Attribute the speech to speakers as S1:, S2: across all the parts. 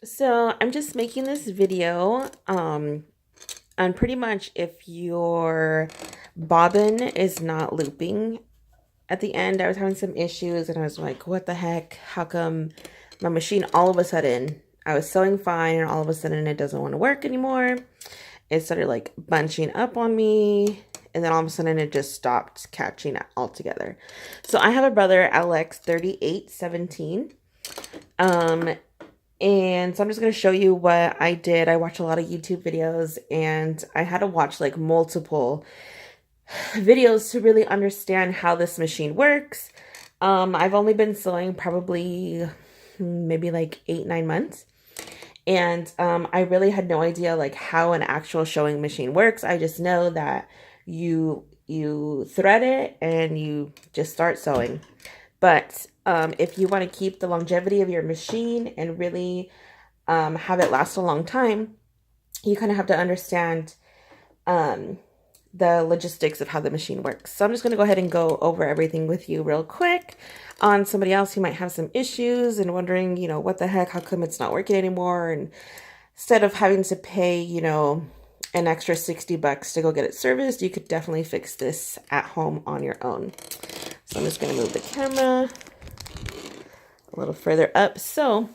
S1: So I'm just making this video on pretty much if your bobbin is not looping at the end. I was having some issues and I was like, what the heck? How come my machine all of a sudden, I was sewing fine and all of a sudden it doesn't want to work anymore. It started like bunching up on me and then all of a sudden it just stopped catching altogether. So I have a brother, Alex3817. Um, and so I'm just going to show you what I did. I watched a lot of YouTube videos and I had to watch like multiple videos to really understand how this machine works. I've only been sewing probably maybe like 8-9 months. And I really had no idea like how an actual sewing machine works. I just know that you thread it and you just start sewing. But if you want to keep the longevity of your machine and really have it last a long time, you kind of have to understand the logistics of how the machine works. So I'm just going to go ahead and go over everything with you real quick on somebody else who might have some issues and wondering, what the heck, how come it's not working anymore? And instead of having to pay, an extra $60 to go get it serviced, you could definitely fix this at home on your own. So I'm just going to move the camera a little further up. So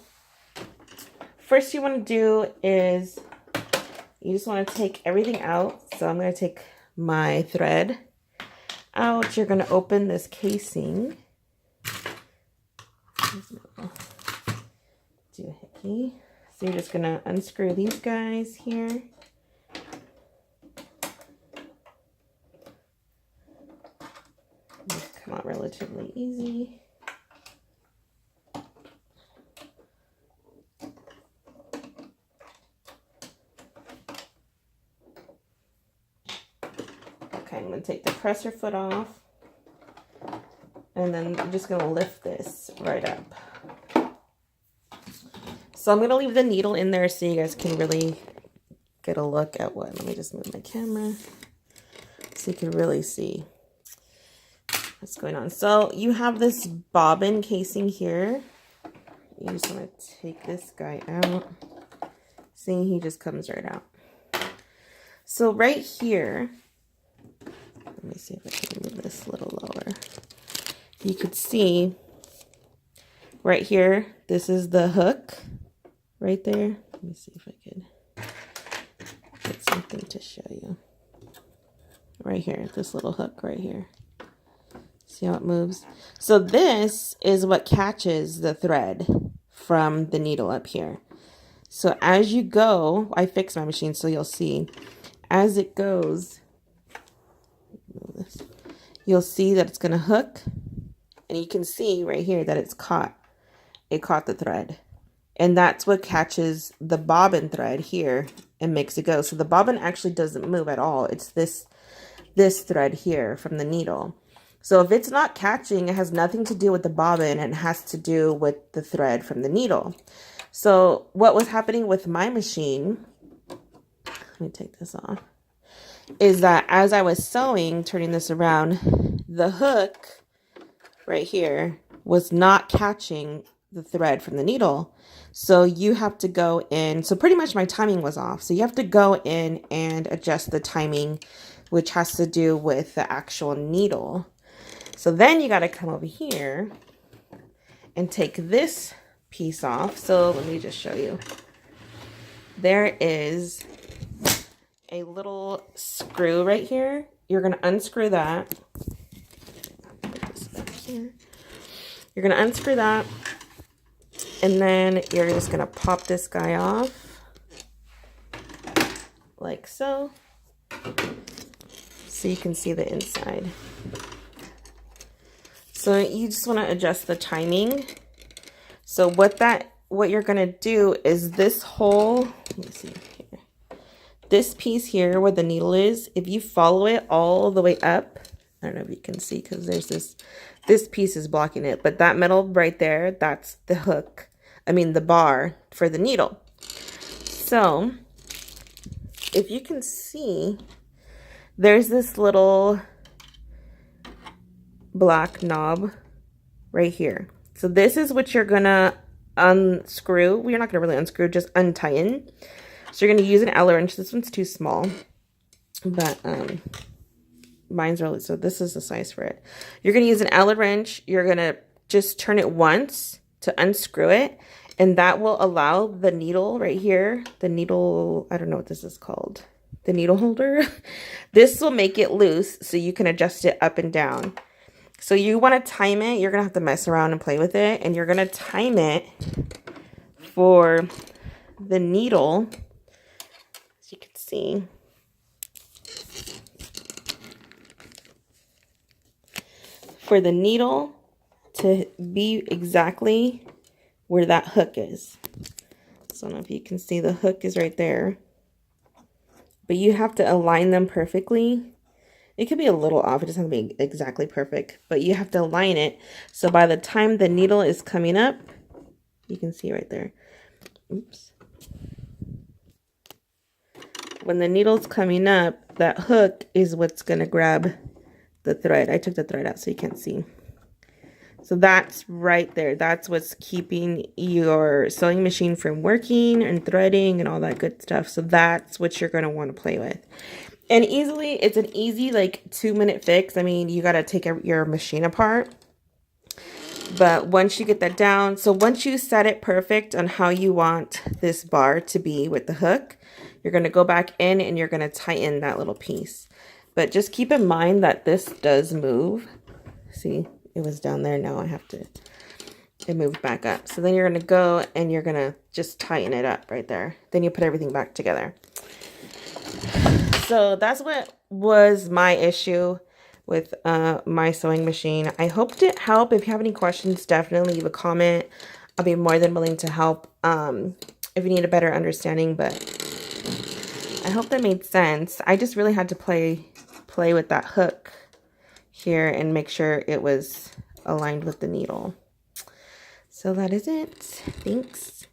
S1: first you want to do is you just want to take everything out. So I'm going to take my thread out. You're going to open this casing. Do a hickey. So you're just going to unscrew these guys here. These come out relatively easy. Okay, I'm going to take the presser foot off. And then I'm just going to lift this right up. So I'm going to leave the needle in there so you guys can really get a look at what. Let me just move my camera so you can really see what's going on. So you have this bobbin casing here. You just want to take this guy out. See, he just comes right out. So right here, let me see if I can move this a little lower. You could see right here, this is the hook right there. Let me see if I could get something to show you. Right here, this little hook right here. See how it moves? So this is what catches the thread from the needle up here. So as you go, I fixed my machine so you'll see. As it goes, you'll see that it's going to hook. And you can see right here that it's caught. It caught the thread. And that's what catches the bobbin thread here and makes it go. So the bobbin actually doesn't move at all. It's this thread here from the needle. So if it's not catching, it has nothing to do with the bobbin and it has to do with the thread from the needle. So what was happening with my machine, let me take this off, is that as I was sewing, turning this around, the hook right here was not catching the thread from the needle. So you have to go in. So pretty much my timing was off. So you have to go in and adjust the timing, which has to do with the actual needle. So then you got to come over here and take this piece off. So let me just show you. There is a little screw right here. You're going to unscrew that. You're going to unscrew that, and then you're just going to pop this guy off like so you can see the inside. So you just want to adjust the timing. So what you're going to do is this hole, let me see here, this piece here where the needle is, if you follow it all the way up, I don't know if you can see because there's this piece is blocking it, but that metal right there, that's the hook. I mean the bar for the needle. So if you can see, there's this little black knob right here. So this is what you're gonna unscrew. We're not going to really unscrew, just untighten. So you're going to use an Allen wrench. This one's too small, but mine's really, so this is the size for it. You're going to use an Allen wrench. You're going to just turn it once to unscrew it, and that will allow the needle right here, the needle, I don't know what this is called, the needle holder. This will make it loose so you can adjust it up and down. So you want to time it. You're going to have to mess around and play with it, and you're going to time it for the needle, as you can see. For the needle to be exactly where that hook is. So I don't know if you can see, the hook is right there. But you have to align them perfectly. It could be a little off, it doesn't have to be exactly perfect, but you have to align it. So by the time the needle is coming up, you can see right there. Oops. When the needle's coming up, that hook is what's gonna grab the thread. I took the thread out so you can't see. So that's right there. That's what's keeping your sewing machine from working and threading and all that good stuff. So that's what you're going to want to play with. And easily, it's an easy like 2-minute fix. I mean, you got to take your machine apart. But once you get that down, so once you set it perfect on how you want this bar to be with the hook, you're going to go back in and you're going to tighten that little piece. But just keep in mind that this does move. See? It was down there, now I have to, it moved back up. So then you're going to go and you're going to just tighten it up right there. Then you put everything back together. So that's what was my issue with my sewing machine. I hope it helped. If you have any questions, definitely leave a comment. I'll be more than willing to help if you need a better understanding, but I hope that made sense. I just really had to play with that hook here and make sure it was aligned with the needle. So that is it. Thanks.